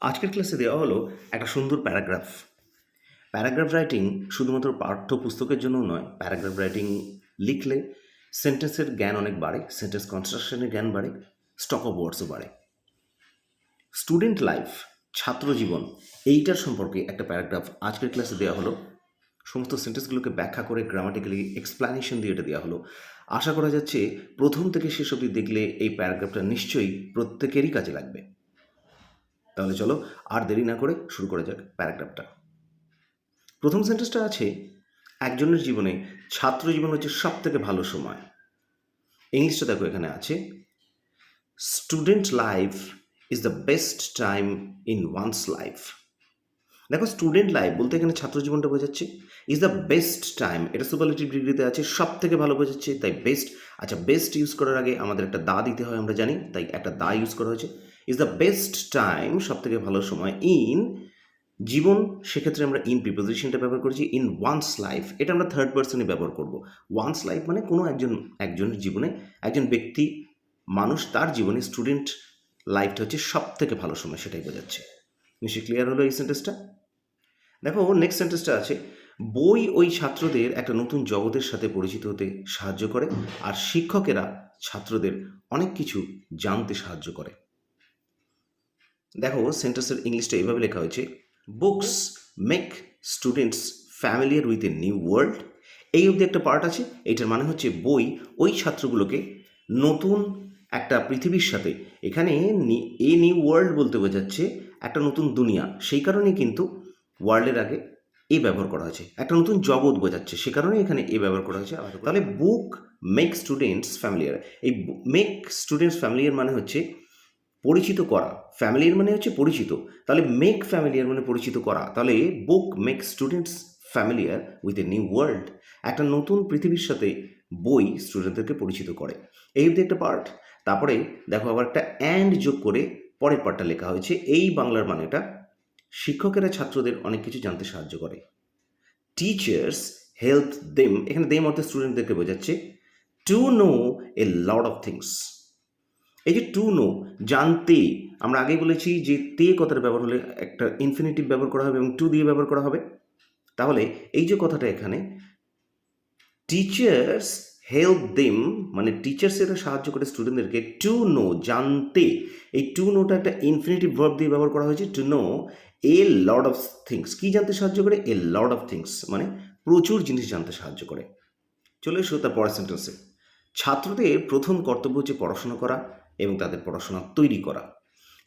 আজকের ক্লাসে দেওয়া হলো একটা সুন্দর প্যারাগ্রাফ। প্যারাগ্রাফ রাইটিং শুধুমাত্র পাঠ্যপুস্তকের জন্য নয়, প্যারাগ্রাফ রাইটিং লিখলে সেন্টেন্সের জ্ঞান অনেক বাড়ে, সেন্টেন্স কনস্ট্রাকশনের জ্ঞান বাড়ে, স্টক অফ ওয়ার্ডসও বাড়ে। স্টুডেন্ট লাইফ, ছাত্র জীবন, এইটার সম্পর্কে একটা প্যারাগ্রাফ আজকের ক্লাসে দেওয়া হলো। সমস্ত সেন্টেন্সগুলোকে ব্যাখ্যা করে গ্রামাটিক্যালি এক্সপ্লানেশন দিয়ে এটা দেওয়া হলো। আশা করা যাচ্ছে প্রথম থেকে শেষ অবধি দেখলে এই প্যারাগ্রাফটা নিশ্চয়ই প্রত্যেকেরই কাজে লাগবে। তাহলে চলো আর দেরি না করে শুরু করা যাক প্যারাগ্রাফটা। প্রথম সেন্টেন্সটা আছে, একজনের জীবনে ছাত্র জীবন হচ্ছে সব থেকে ভালো সময়। ইংলিশটা দেখো, এখানে আছে student life is the best time in once life. দেখো, স্টুডেন্ট লাইফ বলতে এখানে ছাত্র জীবনটা বোঝাচ্ছে। ইজ দ্য বেস্ট টাইম, এটা সুপারলেটিভ ডিগ্রিতে আছে, সব থেকে ভালো বোঝাচ্ছে, তাই বেস্ট। আচ্ছা, বেস্ট ইউজ করার আগে আমাদের একটা দা দিতে হয়, আমরা জানি, তাই একটা দা ইউজ করা হয়েছে। ইজ দ্য বেস্ট টাইম, সব থেকে ভালো সময়, ইন জীবন, সেক্ষেত্রে আমরা ইন প্রিপোজিশনটা ব্যবহার করেছি। ইন ওয়ান্স লাইফ, এটা আমরা থার্ড পার্সনে ব্যবহার করব। ওয়ান্স লাইফ মানে কোনো একজনের জীবনে, একজন ব্যক্তি, মানুষ, তার জীবনে স্টুডেন্ট লাইফটা হচ্ছে সব থেকে ভালো সময়, সেটাই বোঝাচ্ছে। নিশ্চয়ই ক্লিয়ার হলো এই সেন্টেন্সটা। দেখো, নেক্সট সেন্টেন্সটা আছে, বই ওই ছাত্রদের একটা নতুন জগতের সাথে পরিচিত হতে সাহায্য করে, আর শিক্ষকেরা ছাত্রদের অনেক কিছু জানতে সাহায্য করে। দেখো, সেন্টেন্সের ইংলিশটা এইভাবে লেখা হয়েছে, books make students familiar with a new world. এই অবধি একটা পার্ট আছে, এইটার মানে হচ্ছে বই ওই ছাত্রগুলোকে নতুন একটা পৃথিবীর সাথে, এখানে এ নিউ ওয়ার্ল্ড বলতে বোঝাচ্ছে একটা নতুন দুনিয়া, সেই কারণেই কিন্তু ওয়ার্ল্ডের আগে এ ব্যবহার করা হয়েছে, একটা নতুন জগৎ বোঝাচ্ছে, সে কারণে এখানে এ ব্যবহার করা হয়েছে। তাহলে বুক মেক স্টুডেন্টস ফ্যামিলিয়ার, এই মেক স্টুডেন্টস ফ্যামিলিয়ার মানে হচ্ছে পরিচিত করা, ফ্যামিলিয়ার মানে হচ্ছে পরিচিত, তাহলে মেক ফ্যামিলিয়ার মানে পরিচিত করা, তাহলে book make students familiar with a new world, একটা নতুন পৃথিবীর সাথে বই স্টুডেন্টদেরকে পরিচিত করে। এই অবধি একটা পার্ট। তারপরে দেখো, আবার একটা অ্যান্ড যোগ করে পরের পার্টটা লেখা হয়েছে, এই বাংলার মানেটা, শিক্ষকেরা ছাত্রদের অনেক কিছু জানতে সাহায্য করে। টিচার্স হেল্প দেম, এখানে দেম অর্থে স্টুডেন্টদেরকে বোঝাচ্ছে, to know A lot of things. এই যে টু নো, জানতে, আমরা আগেই বলেছি যে তে কথাটা ব্যবহার হলে একটা ইনফিনিটিভ ব্যবহার করা হবে এবং টু দিয়ে ব্যবহার করা হবে। তাহলে এই যে কথাটা এখানে, টিচার্স হেল্প দেম মানে টিচার্স এরা সাহায্য করে স্টুডেন্টদেরকে টু নো, জানতে। এই টু নোটা একটা ইনফিনিটিভ ভার্ব দিয়ে ব্যবহার করা হয়েছে, to know A lot of things. কি জানতে সাহায্য করে? এ লট অফ থিংস মানে প্রচুর জিনিস জানতে সাহায্য করে। চলে এসো তার পরের সেন্টেন্সে। ছাত্রদের প্রথম কর্তব্য হচ্ছে পড়াশোনা করা এবং তাদের পড়াশোনা তৈরি করা।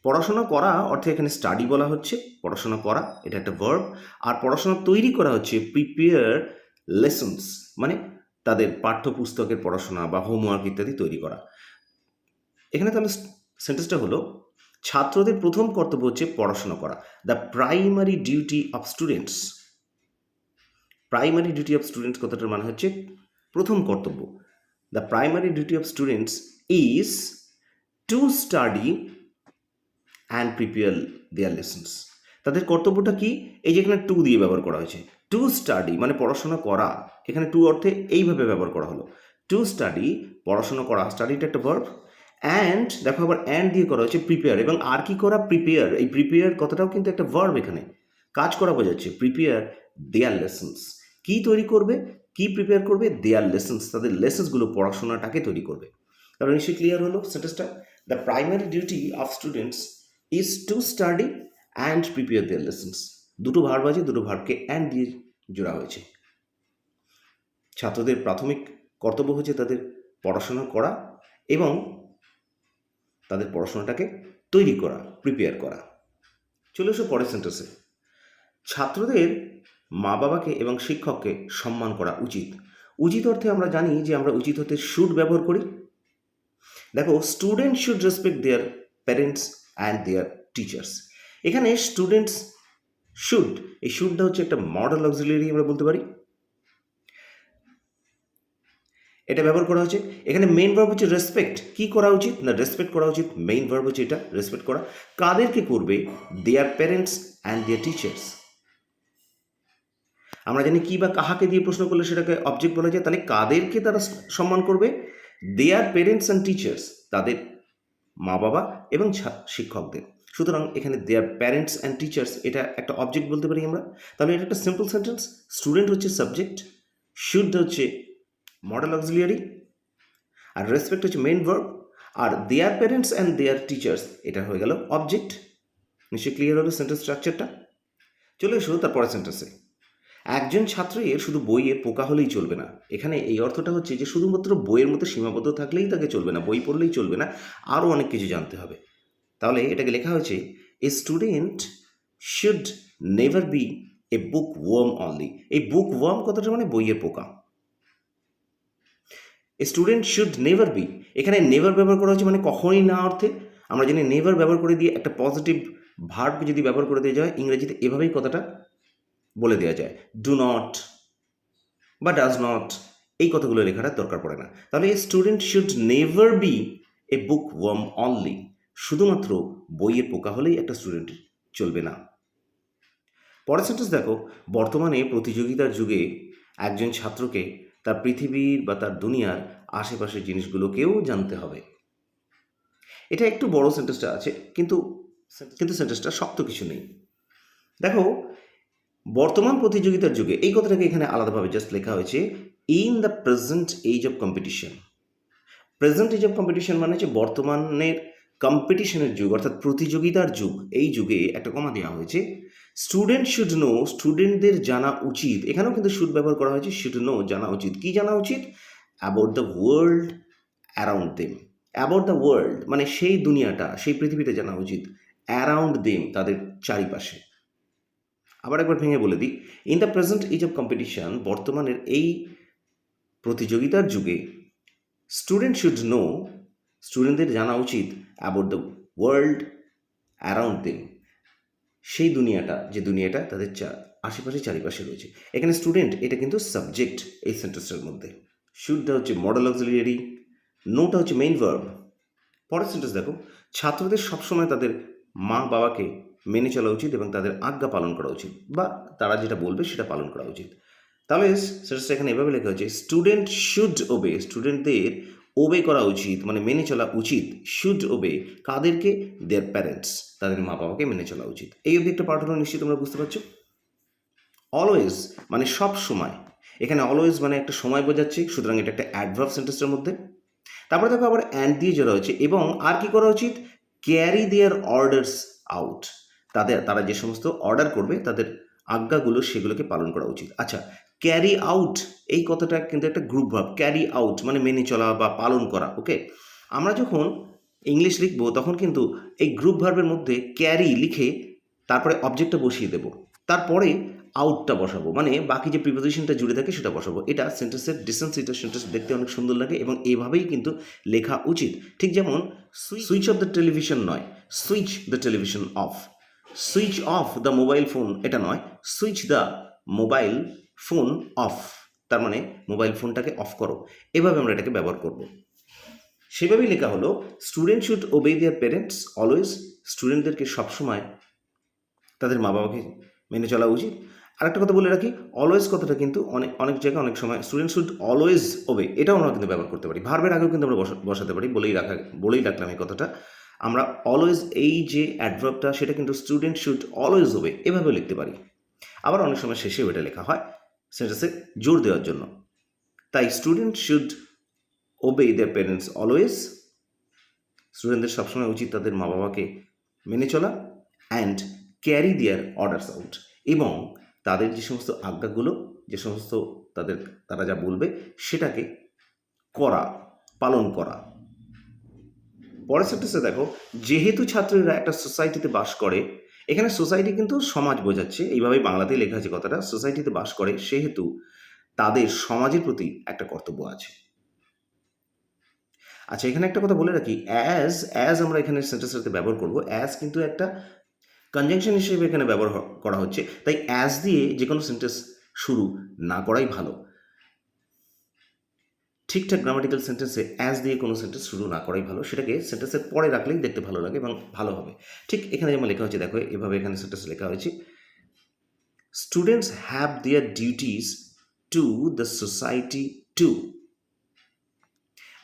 পড়াশোনা করা অর্থে এখানে স্টাডি বলা হচ্ছে, পড়াশোনা করা এটা একটা ভার্ব, আর পড়াশোনা তৈরি করা হচ্ছে প্রিপেয়ার লেসন্স মানে তাদের পাঠ্যপুস্তকের পড়াশোনা বা হোমওয়ার্ক ইত্যাদি তৈরি করা। এখানে তাহলে সেন্টেন্সটা হলো, ছাত্রদের প্রথম কর্তব্য হচ্ছে পড়াশোনা করা। The primary duty of students, primary duty of students কথাটার মানে হচ্ছে প্রথম কর্তব্য। The primary duty of students is to study and prepare their lessons. তাদের কর্তব্যটা কি? এই যে এখানে টু দিয়ে ব্যবহার করা হয়েছে, টু স্টাডি মানে পড়াশোনা করা, এখানে টু অর্থে এইভাবে ব্যবহার করা হলো, টু স্টাডি পড়াশোনা করা, স্টাডিটা একটা ভার্ব, অ্যান্ড দেখো আবার অ্যান্ড দিয়ে করা হয়েছে প্রিপেয়ার, এবং আর কি করা? প্রিপেয়ার। এই প্রিপেয়ার কথাটাও কিন্তু একটা ভার্ব, এখানে কাজ করা বোঝাচ্ছে। প্রিপেয়ার দেয়ার লেসন্স, কি তৈরি করবে? কি প্রিপেয়ার করবে? দেয়ার লেসন্স, তাদের লেসন্সগুলো, পড়াশোনাটাকে তৈরি করবে। কারণ নিশ্চয়ই ক্লিয়ার হলো সেন্টেন্সটা। The primary duty of students is to study and prepare their lessons. দুটো ভার্ব আছে, দুটো ভার্বকে অ্যান্ড দিয়ে জোড়া হয়েছে। ছাত্রদের প্রাথমিক কর্তব্য হচ্ছে তাদের পড়াশোনা করা এবং তাদের পড়াশোনাটাকে তৈরি করা, প্রিপেয়ার করা। চলে এসো পরের সেন্টেন্সে। ছাত্রদের মা বাবাকে এবং শিক্ষককে সম্মান করা উচিত। উচিত অর্থে আমরা জানি যে আমরা উচিত হতে শুড ব্যবহার করি। দেখো, student should respect there parents and their teachers. এখানে স্টুডেন্টস শুড, এই শুডটা হচ্ছে একটা মডেল অক্সিলারি আমরা বলতে পারি, এটা ব্যবহার করা হচ্ছে। এখানে মেইন ভার্ব হচ্ছে রেসপেক্ট। কি করা উচিত? না রেসপেক্ট করা উচিত, মেইন ভার্ব হচ্ছে এটা, রেসপেক্ট করা। কাদেরকে করবে? দেয়ার প্যারেন্টস অ্যান্ড দেয়ার টিচার্স। আমরা জানি কি বা কাহাকে দিয়ে প্রশ্ন করলে সেটাকে অবজেক্ট বলা যায়, তাহলে কাদেরকে তারা সম্মান করবে? দেয়ার প্যারেন্টস অ্যান্ড টিচার্স, তাদের মা বাবা এবং শিক্ষকদের। সুতরাং এখানে দেয়ার প্যারেন্টস অ্যান্ড টিচার্স এটা একটা অবজেক্ট বলতে পারি আমরা। তাহলে এটা একটা সিম্পল সেন্টেন্স। স্টুডেন্ট হচ্ছে সাবজেক্ট, শুড হচ্ছে মডেল অক্সিলিয়ারি, আর রেসপেক্ট হচ্ছে মেইন ভার্ব, আর their parents and their teachers এটা হয়ে গেল অবজেক্ট। নিশ্চয়ই ক্লিয়ার হলো সেন্টেন্স স্ট্রাকচারটা। চলে এসো তারপরে সেন্টেন্সে। একজন ছাত্রের শুধু বইয়ে পোকা হলেই চলবে না। এখানে এই অর্থটা হচ্ছে যে শুধুমাত্র বইয়ের মধ্যে সীমাবদ্ধ থাকলেই তাকে চলবে না, বই পড়লেই চলবে না, আরও অনেক কিছু জানতে হবে। তাহলে এটাকে লেখা হয়েছে a student should never be a bookworm only. এই বুক ওয়ার্ম কথাটা মানে বইয়ের পোকা। A student should never be, এখানে নেভার ব্যবহার করা হচ্ছে মানে কখনই না অর্থে। আমরা জানি নেভার ব্যবহার করে দিয়ে একটা পজিটিভ ভার্বকে যদি ব্যবহার করে দেওয়া যায় ইংরেজিতে এভাবেই কথাটা বলে দেওয়া যায়, ডু নট বা ডাজ নট, এই কথাগুলো লেখাটা দরকার পড়ে না। তাহলে a student should never be a bookworm only, শুধুমাত্র বইয়ের পোকা হলেই একটা স্টুডেন্টের চলবে না। পরের সেন্টেন্স দেখো, বর্তমানে প্রতিযোগিতার যুগে একজন ছাত্রকে তার পৃথিবীর বা তার দুনিয়ার আশেপাশের জিনিসগুলোকেও জানতে হবে। এটা একটু বড় সেন্টেন্সটা আছে, কিন্তু সেন্টেন্সটা শক্ত কিছু নেই। দেখো, বর্তমান প্রতিযোগিতার যুগে এই কথাটাকে এখানে আলাদাভাবে জাস্ট লেখা হয়েছে in the present age of competition. Present age of competition মানে হচ্ছে বর্তমানের কম্পিটিশনের যুগ, অর্থাৎ প্রতিযোগিতার যুগ। এই যুগে একটা কমা দেওয়া হয়েছে, স্টুডেন্ট শুড নো, স্টুডেন্টদের জানা উচিত। এখানেও কিন্তু শুড ব্যবহার করা হয়েছে, শুড নো জানা উচিত। কি জানা উচিত? About the world around them. About the world মানে সেই দুনিয়াটা, সেই পৃথিবীটা জানা উচিত, অ্যারাউন্ড দেম তাদের চারিপাশে। আবার একবার ভেঙে বলে দিই, in the present age of competition বর্তমানের এই প্রতিযোগিতার যুগে স্টুডেন্ট শুড নো, স্টুডেন্টদের জানা উচিত about the world around them, সেই দুনিয়াটা যে দুনিয়াটা তাদের আশেপাশে চারিপাশে রয়েছে। এখানে স্টুডেন্ট এটা কিন্তু সাবজেক্ট এই সেন্টেন্সটার মধ্যে। শুডটা হচ্ছে মডেল অক্সিলিয়ারি, নোটা হচ্ছে মেইন ভার্ব। পরের সেন্টেন্স দেখো, ছাত্রদের সবসময় তাদের মা বাবাকে মেনে চলা উচিত এবং তাদের আজ্ঞা পালন করা উচিত, বা তারা যেটা বলবে সেটা পালন করা উচিত। তাহলে সেন্টেন্সটা এখানে এভাবে লেখা হয়েছে, স্টুডেন্ট শুড ওবে, স্টুডেন্টদের ওবে করা উচিত মানে মেনে চলা উচিত। শুড ওবে কাদেরকে? দেয়ার প্যারেন্টস, তাদের মা বাবাকে মেনে চলা উচিত। এই অবধি একটা পার্ট হলো, নিশ্চয়ই তোমরা বুঝতে পারছো। অলওয়েজ মানে সব সময়, এখানে অলওয়েজ মানে একটা সময় বোঝাচ্ছে, সুতরাং এটা একটা অ্যাডভার্ব সেন্টেন্সের মধ্যে। তারপরে দেখো আবার অ্যান্ড দিয়ে জড়া হয়েছে, এবং আর কি করা উচিত? ক্যারি দেয়ার অর্ডার্স আউট, তারা যে সমস্ত অর্ডার করবে তাদের আজ্ঞাগুলো সেগুলোকে পালন করা উচিত। আচ্ছা, ক্যারি আউট এই কথাটা কিন্তু একটা গ্রুপ ভার্ব। ক্যারি আউট মানে মেনে চলা বা পালন করা। ওকে, আমরা যখন ইংলিশ লিখবো তখন কিন্তু এই গ্রুপ ভার্বের মধ্যে ক্যারি লিখে তারপরে অবজেক্টটা বসিয়ে দেবো, তারপরে আউটটা বসাবো, মানে বাকি যে প্রিপোজিশনটা জুড়ে থাকে সেটা বসাবো। এটা সেন্টেন্সের ডিসটেন্স, এটা সেন্টেন্স দেখতে অনেক সুন্দর লাগে এবং এভাবেই কিন্তু লেখা উচিত। ঠিক যেমন সুইচ অফ দ্য টেলিভিশন নয়, switch the television of. Switch off the mobile phone এটা নয়, switch the mobile phone off, তার মানে মোবাইল ফোনটাকে অফ করো। এভাবে আমরা এটাকে ব্যবহার করব। সেভাবেই লেখা হলো, student should obey their parents always, স্টুডেন্টদেরকে সবসময় তাদের মা বাবাকে মেনে চলা উচিত। আর একটা কথা বলে রাখি, অলওয়েজ কথাটা কিন্তু অনেক জায়গায় অনেক সময় স্টুডেন্ট শুড অলওয়েজ ওবে এটাও আমরা কিন্তু ব্যবহার করতে পারি। ভার্বের আগেও কিন্তু আমরা বসাতে পারি, বলেই রাখলাম এই কথাটা। আমরা অলওয়েজ এই যে অ্যাডভার্বটা সেটা কিন্তু স্টুডেন্ট শুড অলওয়েজ ওবে এভাবে লিখতে পারি। আবার অনেক সময় শেষেও এটা লেখা হয় সেন্টেন্সে জোর দেওয়ার জন্য। তাই student should obey their parents always, স্টুডেন্টদের সবসময় উচিত তাদের মা বাবাকে মেনে চলা, and carry their orders out, এবং তাদের যে সমস্ত আজ্ঞাগুলো, যে সমস্ত তারা যা বলবে সেটাকে পালন করা। পরের সেন্টেন্সে দেখো, যেহেতু ছাত্রীরা একটা সোসাইটিতে বাস করে, এখানে সোসাইটি কিন্তু সমাজ বোঝাচ্ছে, এইভাবেই বাংলাতেই লেখা আছে কথাটা, সোসাইটিতে বাস করে সেহেতু তাদের সমাজের প্রতি একটা কর্তব্য আছে। আচ্ছা, এখানে একটা কথা বলে রাখি, অ্যাজ আমরা এখানে সেন্টেন্সের সাথে ব্যবহার করবো। অ্যাজ কিন্তু একটা কনজাংশন হিসেবে এখানে ব্যবহার করা হচ্ছে, তাই অ্যাজ দিয়ে যে কোনো সেন্টেন্স শুরু না করাই ভালো। ঠিকঠাক গ্রামাটিক্যাল সেন্টেন্সে অ্যাজ দিয়ে কোনো সেন্টেন্স শুরু না করাই ভালো, সেটাকে সেন্টেন্সের পরে রাখলেই দেখতে ভালো লাগে এবং ভালো হবে। ঠিক এখানে যেমন লেখা হচ্ছে, দেখো এভাবে এখানে সেন্টেন্স লেখা হয়েছে, students have their duties to the society two,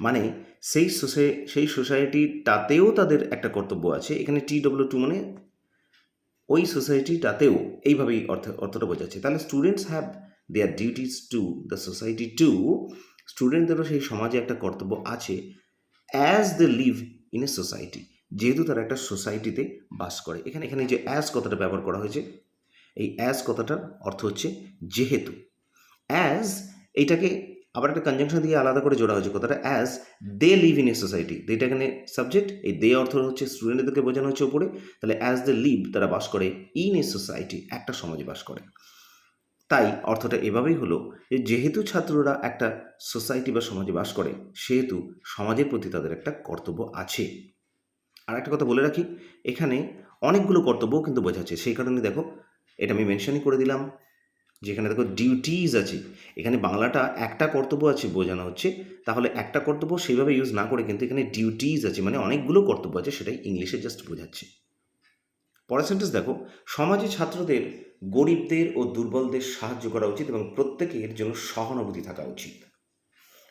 মানে সেই সোসাইটিটাতেও তাদের একটা কর্তব্য আছে। এখানে TW2 মানে ওই সোসাইটিটাতেও, এইভাবেই অর্থটা বোঝাচ্ছে। তাহলে students have their duties to the society too, স্টুডেন্টদেরও সেই সমাজে একটা কর্তব্য আছে as they live in a society, যেহেতু তারা একটা সোসাইটিতে বাস করে। এখানে যে অ্যাজ কথাটা ব্যবহার করা হয়েছে, এই অ্যাজ কথাটার অর্থ হচ্ছে যেহেতু। অ্যাজ এইটাকে আবার একটা কনজাংশন দিয়ে আলাদা করে জোড়া হয়েছে কথাটা, as they live in a society. এটা এখানে সাবজেক্ট, এই দে অর্থ হচ্ছে স্টুডেন্টদেরকে বোঝানো হচ্ছে ওপরে। তাহলে অ্যাজ দে লিভ, তারা বাস করে ইন এ সোসাইটি, একটা সমাজে বাস করে। তাই অর্থটা এভাবেই হলো যে যেহেতু ছাত্ররা একটা সোসাইটি বা সমাজে বাস করে, সেহেতু সমাজের প্রতি তাদের একটা কর্তব্য আছে। আর একটা কথা বলে রাখি, এখানে অনেকগুলো কর্তব্যও কিন্তু বোঝাচ্ছে। সেই কারণে দেখো, এটা আমি মেনশনই করে দিলাম, যেখানে দেখো ডিউটিজ আছে, এখানে বাংলাটা একটা কর্তব্য আছে বোঝানো হচ্ছে। তাহলে একটা কর্তব্য সেইভাবে ইউজ না করে কিন্তু এখানে ডিউটিজ আছে, মানে অনেকগুলো কর্তব্য আছে, সেটাই ইংলিশে জাস্ট বোঝাচ্ছে। পরের সেন্টেন্স দেখো, সমাজে ছাত্রদের গরিবদের ও দুর্বলদের সাহায্য করা উচিত এবং প্রত্যেকের জন্য সহানুভূতি থাকা উচিত।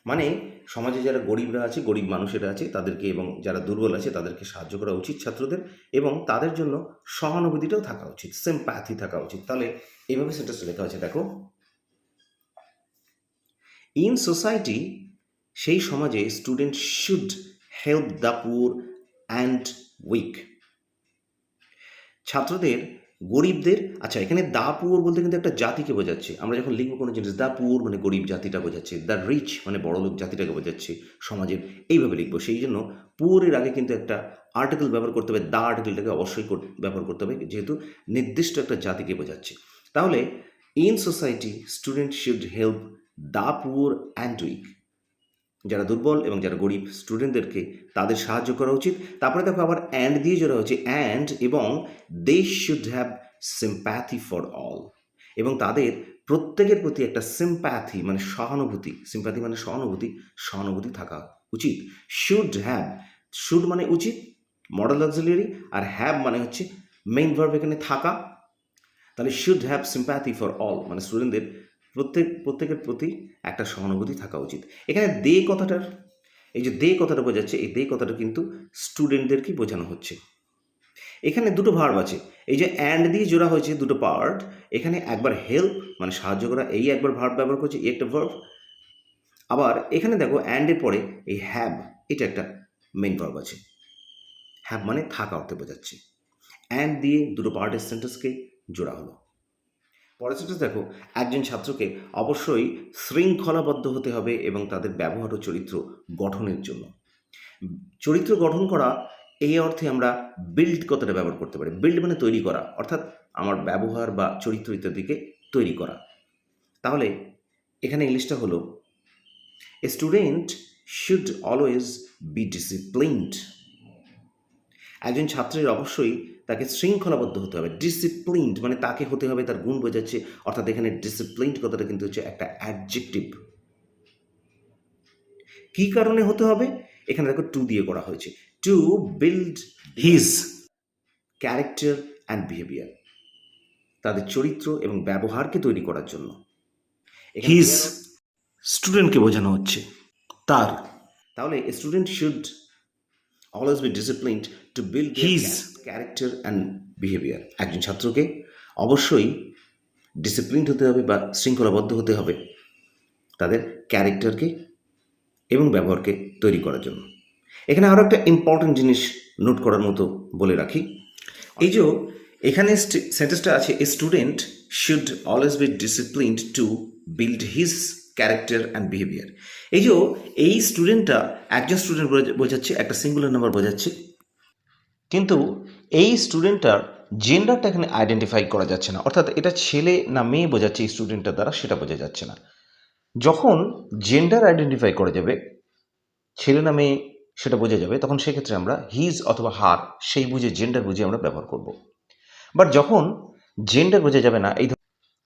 মানে সমাজে যারা গরিবরা আছে, গরিব মানুষেরা আছে, তাদেরকে, এবং যারা দুর্বল আছে তাদেরকে সাহায্য করা উচিত ছাত্রদের, এবং তাদের জন্য সহানুভূতিটাও থাকা উচিত, সিম্প্যাথি থাকা উচিত। তাহলে এইভাবে সেন্টেন্সটা লেখা হয়েছে, দেখো, ইন সোসাইটি, সেই সমাজে student should help the poor and weak, ছাত্রদের গরিবদের, আচ্ছা এখানে দা পুর বলতে কিন্তু একটা জাতিকে বোঝাচ্ছে। আমরা যখন লিখবো কোনো জিনিস, দা পুর মানে গরিব জাতিটা বোঝাচ্ছে, দ্য রিচ মানে বড়লোক জাতিটাকে বোঝাচ্ছে সমাজের, এইভাবে লিখবো। সেই জন্য পুরের আগে কিন্তু একটা আর্টিকেল ব্যবহার করতে হবে, দা আর্টিকেলটাকে অবশ্যই ব্যবহার করতে হবে, যেহেতু নির্দিষ্ট একটা জাতিকে বোঝাচ্ছে। তাহলে in society student should help the poor and week, যারা দুর্বল এবং যারা গরিব স্টুডেন্টদেরকে তাদের সাহায্য করা উচিত। তারপরে দেখো আবার অ্যান্ড দিয়ে জোড়া হচ্ছে, অ্যান্ড এবং they should have sympathy for all, এবং তাদের প্রত্যেকের প্রতি একটা সিম্প্যাথি মানে সহানুভূতি, সিম্প্যাথি মানে সহানুভূতি থাকা উচিত। শুড হ্যাভ, শুড মানে উচিত, মডেল অক্সিলিয়ারি, আর হ্যাভ মানে হচ্ছে মেইন ভার্ব এখানে থাকা। তাহলে should have sympathy for all মানে স্টুডেন্টদের প্রত্যেকের প্রতি একটা সহানুভূতি থাকা উচিত। এখানে দে কথাটার, এই যে দে কথাটা বোঝাচ্ছে, এই দে কথাটা কিন্তু স্টুডেন্টদেরকে বোঝানো হচ্ছে। এখানে দুটো ভার্ব আছে, এই যে অ্যান্ড দিয়ে জোড়া হয়েছে দুটো পার্ট। এখানে একবার হেল্প মানে সাহায্য করা, এই একবার ভার্ব ব্যবহার করছে, এই একটা ভার্ব। আবার এখানে দেখো অ্যান্ডের পরে এই হ্যাভ, এটা একটা মেইন ভার্ব আছে। হ্যাভ মানে থাকা অর্থে বোঝাচ্ছে। অ্যান্ড দিয়ে দুটো পার্টের সেন্টেন্সকে জোড়া হলো। পরের সেন্টেন্স দেখো, একজন ছাত্রকে অবশ্যই শৃঙ্খলাবদ্ধ হতে হবে এবং তাদের ব্যবহার ও চরিত্র গঠনের জন্য। চরিত্র গঠন করা, এই অর্থে আমরা বিল্ড কথাটা ব্যবহার করতে পারি। বিল্ড মানে তৈরি করা, অর্থাৎ আমার ব্যবহার বা চরিত্র ইত্যাদিকে তৈরি করা। তাহলে এখানে ইংলিশটা হলো, এ student should always B disciplined, একজন ছাত্রের অবশ্যই তাকে শৃঙ্খলাবদ্ধ হতে হবে। ডিসিপ্লিনড মানে তাকে হতে হবে, তার গুণ বোঝাচ্ছে, অর্থাৎ এখানে ডিসিপ্লিনড কথাটা কিন্তু হচ্ছে একটা অ্যাডজেক্টিভ। কি কারণে হতে হবে, এখানে দেখো টু দিয়ে করা হয়েছে, to build his character and behaviour, তাদের চরিত্র এবং ব্যবহারকে তৈরি করার জন্য। হিজ স্টুডেন্টকে বোঝানো হচ্ছে, তার। তাহলে student should always be disciplined to build his character and behavior, একজন ছাত্রকে অবশ্যই ডিসিপ্লিনড হতে হবে বা শৃঙ্খলাবদ্ধ হতে হবে তাদের ক্যারেক্টারকে এবং ব্যবহারকে তৈরি করার জন্য। এখানে আরও একটা ইম্পর্টেন্ট জিনিস নোট করার মতো বলে রাখি, এই যে এখানে সেন্টেন্সটা আছে, এ student should always B disciplined to build his character and behaviour. এই যে এই স্টুডেন্টটা একজন স্টুডেন্ট বোঝাচ্ছে, একটা সিঙ্গুলার নাম্বার বোঝাচ্ছে, কিন্তু এই স্টুডেন্টটার জেন্ডারটা এখানে আইডেন্টিফাই করা যাচ্ছে না, অর্থাৎ এটা ছেলে না মেয়ে বোঝাচ্ছে এই স্টুডেন্টটার দ্বারা, সেটা বোঝা যাচ্ছে না। যখন জেন্ডার আইডেন্টিফাই করা যাবে, ছেলে না মেয়ে সেটা বোঝা যাবে, তখন সেক্ষেত্রে আমরা হিজ অথবা হার সেই বুঝে, জেন্ডার বুঝে আমরা ব্যবহার করব। বাট যখন জেন্ডার বোঝা যাবে না,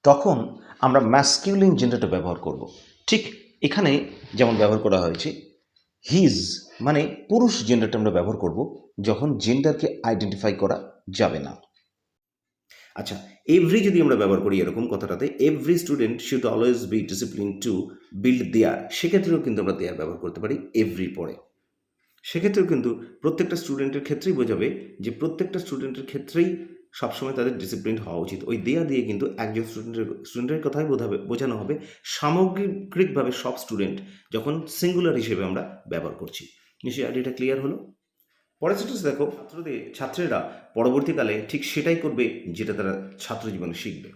তখন আমরা ম্যাসকিউলিন জেন্ডারটা ব্যবহার করব। ঠিক এখানে যেমন ব্যবহার করা হয়েছে, হিজ মানে পুরুষ জেন্ডারটা আমরা ব্যবহার করব যখন জেন্ডারকে আইডেন্টিফাই করা যাবে না। আচ্ছা, এভরি যদি আমরা ব্যবহার করি এরকম কথাটাতে, every student should always be discipline to build their, সেক্ষেত্রেও কিন্তু আমরা দেয়ার ব্যবহার করতে পারি এভরির পরে। সেক্ষেত্রেও কিন্তু প্রত্যেকটা স্টুডেন্টের ক্ষেত্রেই বোঝাবে যে প্রত্যেকটা স্টুডেন্টের ক্ষেত্রেই সবসময় তাদের ডিসিপ্লিন হওয়া উচিত। ওই দেয়া দিয়ে কিন্তু একজন স্টুডেন্টের কথাই বোঝানো হবে। সামগ্রিকভাবে সব স্টুডেন্ট যখন সিঙ্গুলার হিসেবে আমরা ব্যবহার করছি। নিশ্চয়ই আইডিয়াটা ক্লিয়ার হলো। পরের সেন্টেন্স দেখো, ছাত্রেরা পরবর্তীকালে ঠিক সেটাই করবে যেটা তারা ছাত্র জীবনে শিখবে।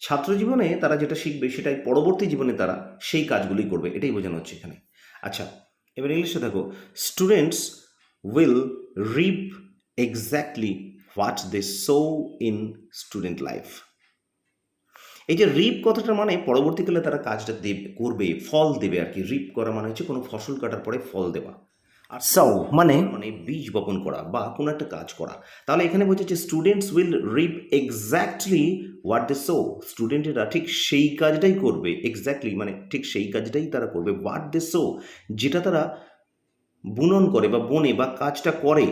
ছাত্র জীবনে তারা যেটা শিখবে সেটাই পরবর্তী জীবনে তারা সেই কাজগুলি করবে, এটাই বোঝানো হচ্ছে এখানে। আচ্ছা, এবার ইংলিশে দেখো, students will reap exactly what they sow in student life. এই যে রিপ কথাটা মানে পরবর্তীকালে তারা কাজটা করবে, ফল দেবে আর কি। রিপ করা মানে হচ্ছে কোনো ফসল কাটার পরে ফল দেওয়া। আর সাও মানে বীজ বপন করা বা কোনো একটা কাজ করা। তাহলে এখানে বলছে যে students will reap exactly what they sow. স্টুডেন্টেরা ঠিক সেই কাজটাই করবে, এক্স্যাক্টলি মানে ঠিক সেই কাজটাই তারা করবে, হোয়াট দে সো যেটা তারা বুনন করে বা বনে বা কাজটা করে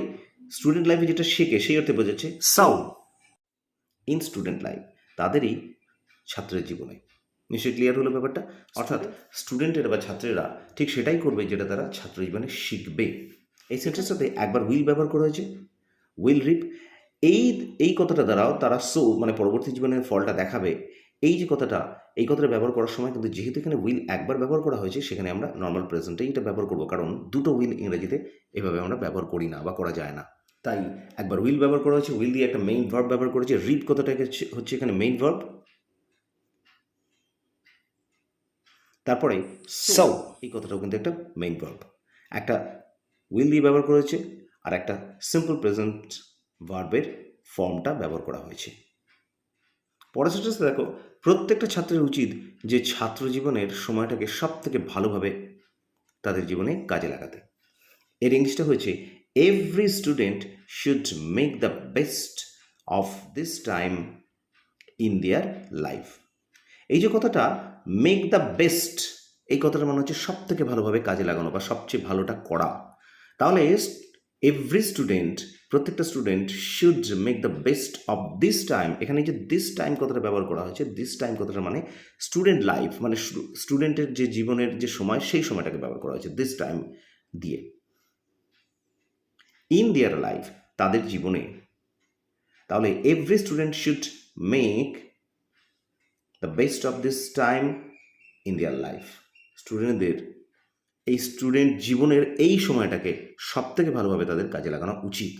স্টুডেন্ট লাইফে যেটা শেখে, সেই অর্থে বোঝাচ্ছে সাও ইন স্টুডেন্ট লাইফ, তাদেরই ছাত্রের জীবনে। নিশ্চয়ই ক্লিয়ার হলো ব্যাপারটা। অর্থাৎ স্টুডেন্টেরা বা ছাত্রেরা ঠিক সেটাই করবে যেটা তারা ছাত্র জীবনে শিখবে। এই সেন্টেন্সটাতে একবার উইল ব্যবহার করা হয়েছে, উইল রিপ। এই কথাটা দ্বারাও তারা সো মানে পরবর্তী জীবনের ফলটা দেখাবে। এই যে কথাটা, এই কথাটা ব্যবহার করার সময় কিন্তু যেহেতু এখানে উইল একবার ব্যবহার করা হয়েছে, সেখানে আমরা নর্মাল প্রেজেন্টেই এটা ব্যবহার করবো, কারণ দুটো উইল ইংরেজিতে এভাবে আমরা ব্যবহার করি না বা করা যায় না। তাই একবার উইল ব্যবহার করা হয়েছে, উইল দিয়ে একটা মেইন ভার্ব ব্যবহার করেছে। রিপ কথাটাকে হচ্ছে এখানে মেইন ভার্ব, তারপরে সো এই কথাটাও কিন্তু একটা মেইন ভার্ব। একটা উইল দিয়ে ব্যবহার করেছে আর একটা সিম্পল প্রেজেন্ট ভার্বের ফর্মটা ব্যবহার করা হয়েছে। পরের সেন্টেন্স দেখো, প্রত্যেকটা ছাত্রের উচিত যে ছাত্র জীবনের সময়টাকে সব থেকে ভালোভাবে তাদের জীবনে কাজে লাগাতে। এর ইংলিশটা হয়েছে, every student should make the best of this time in their life. এই যে কথাটা মেক দ্য বেস্ট, এই কথাটা মানে হচ্ছে সব থেকে ভালোভাবে কাজে লাগানো বা সবচেয়ে ভালোটা করা। তাহলে এভরি স্টুডেন্ট, প্রত্যেকটা student should make the best of this time. এখানে যে দিস টাইম কথাটা ব্যবহার করা হয়েছে, দিস টাইম কথাটা মানে স্টুডেন্ট লাইফ, মানে স্টুডেন্টের যে জীবনের যে সময়, সেই সময়টাকে ব্যবহার করা হয়েছে দিস টাইম দিয়ে। ইন দেয়ার লাইফ, তাদের জীবনে। তাহলে every student should make the best of this time in their life. স্টুডেন্টদের এই স্টুডেন্ট জীবনের এই সময়টাকে সব থেকে ভালোভাবে তাদের কাজে লাগানো উচিত।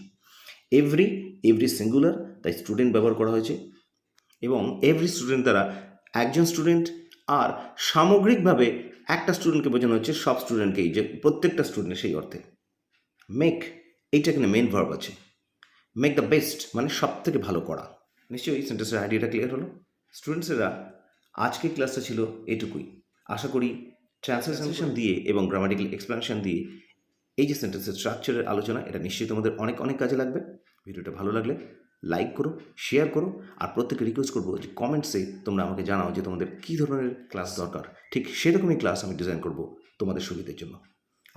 এভরি সিঙ্গুলার, তাই স্টুডেন্ট ব্যবহার করা হয়েছে। এবং এভরি স্টুডেন্ট দ্বারা একজন স্টুডেন্ট, আর সামগ্রিকভাবে একটা স্টুডেন্টকে বোঝানো হচ্ছে সব স্টুডেন্টকেই, যে প্রত্যেকটা স্টুডেন্ট, সেই অর্থে। মেক এইটা এখানে মেন ভার্ব আছে। মেক দ্য বেস্ট মানে সব থেকে ভালো করা। নিশ্চয়ই এই সেন্টেন্সের আইডিয়াটা ক্লিয়ার হলো। স্টুডেন্টসেরা আজকের ক্লাসটা ছিল এটুকুই। আশা করি ট্রান্সলেশন দিয়ে এবং গ্রামাটিক্যাল এক্সপ্লেনেশন দিয়ে এই যে সেন্টেন্সের স্ট্রাকচারের আলোচনা, এটা নিশ্চয়ই তোমাদের অনেক অনেক কাজে লাগবে। ভিডিওটা ভালো লাগলে লাইক করো, শেয়ার করো, আর প্রত্যেকে রিকোয়েস্ট করবো যে কমেন্টসে তোমরা আমাকে জানাও যে তোমাদের কী ধরনের ক্লাস দরকার। ঠিক সেরকমই ক্লাস আমি ডিজাইন করব তোমাদের সুবিধার জন্য।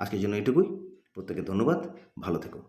আজকের জন্য এটুকুই। প্রত্যেকে ধন্যবাদ, ভালো থেকো।